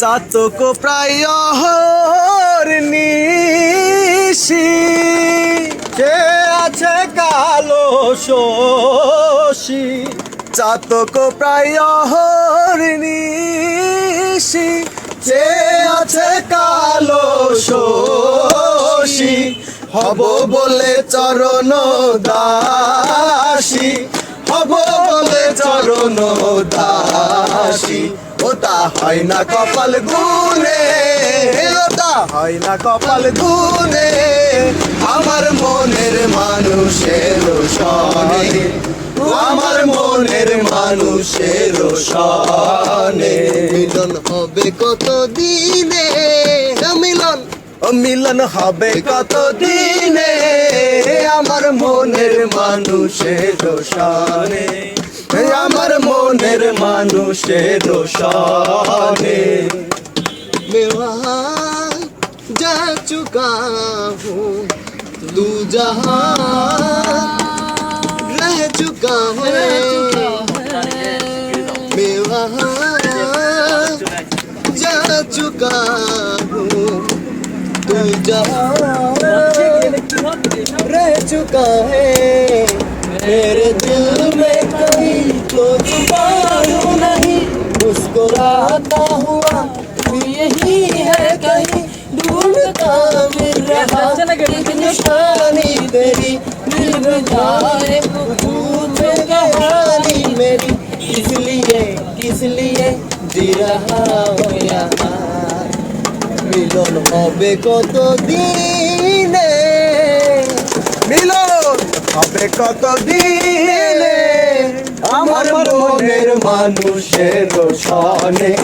চাতক প্রায় অহর্নিশি সে আছে কালো শশী, চাতক প্রায় অহর্নিশি সে আছে কালো শশী, হব বলে চরণ দাসী, হব বলে চরণ দাসী। ওটা হয় না কপাল গুনে, ওটা হয় না কপাল গুনে, আমার মনের মানুষের সনে, আমার মনের মানুষের সনে। মিলন হবে কত দিনে, মিলন মিলন হবে কত দিনে, আমার মনের মানুষের সনে, আমার মনের মানুষের সনে। मैं जा चुका हूँ, तू जहाँ रह चुका है, मैं वहाँ जा चुका हूँ, तू जहाँ रह चुका है। मेरे दिल में कहीं तो छुपाऊं नहीं, मुस्कुराता हुआ यही है कहीं, ढूंढता मिल रहा एक निशानी तेरी, मिल जाए वजूद में कहानी मेरी, किस लिए जी रहा हो यहाँ। मिलन হবে কত দিনে, মিলন হবে কত দিনে, আমার মনের মানুষের সনে,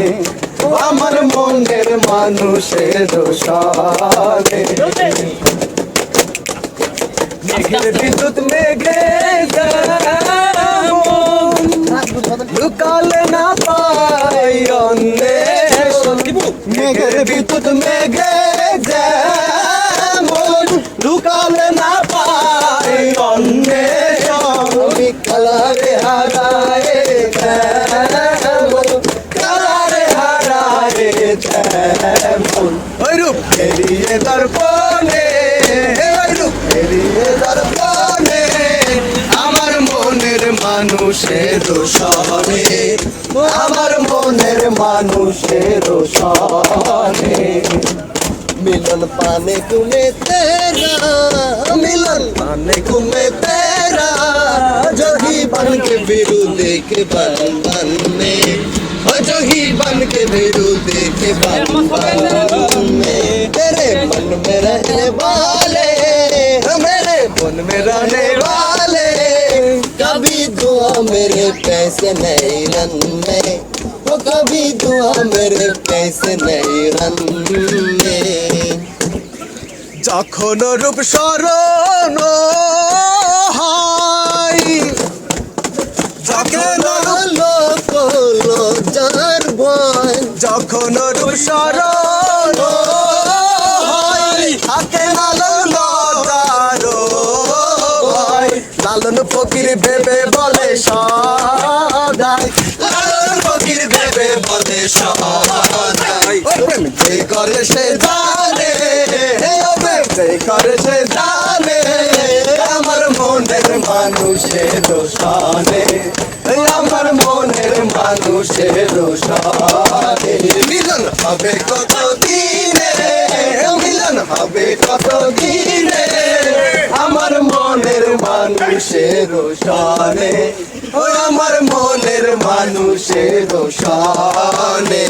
আমার মনের মানুষের সনে। মেঘের বিদ্যুৎ মেঘে লুকালে না পাই অন্বেষণ, মেঘের বিদ্যুৎ মেঘে যেমন লুকালে না পাই অন্বেষণ। আমি কালারে হারায় কালারে হারায় যেমন, ওই রূপ ফেরিয়ে দর্পণে, ওই রূপ ফেরিয়ে দর্পণে, আমার মনের মানুষের সনে, আমার মনের মানুষের সনে। मिलन पाने तुम्हें तेरा, मिलन पाने तुम्हें तेरा, जो ही बन के विरुद्ध के बंधन में, जो ही बन के विरुद्ध के बंधन में, तेरे मन में रहने वाले, मेरे मन में रहने वाले, कभी दुआ मेरे पैसे नहीं रन में, वो कभी दुआ मेरे पैसे नहीं रन में। যখন রূপ স্মরণ হয়, যখন লোক লজ্জার ভয়, যখন রূপ স্মরণ হয়, থাকে না লজ্জার ভয়। লালন ফকির ভেবে বলে সদাই, লালন ফকির ভেবে বলে সদাই, ও প্রেম যে করে সে জানে, ও প্রেম যে করে সে জানে, আমার মনের মানুষের সনে, আমার মনের মানুষের সনে। মিলন হবে কত দিনে, মিলন হবে কত দিনে, আমার মনের মানুষের সনে, ও আমার মনের মানুষের সনে।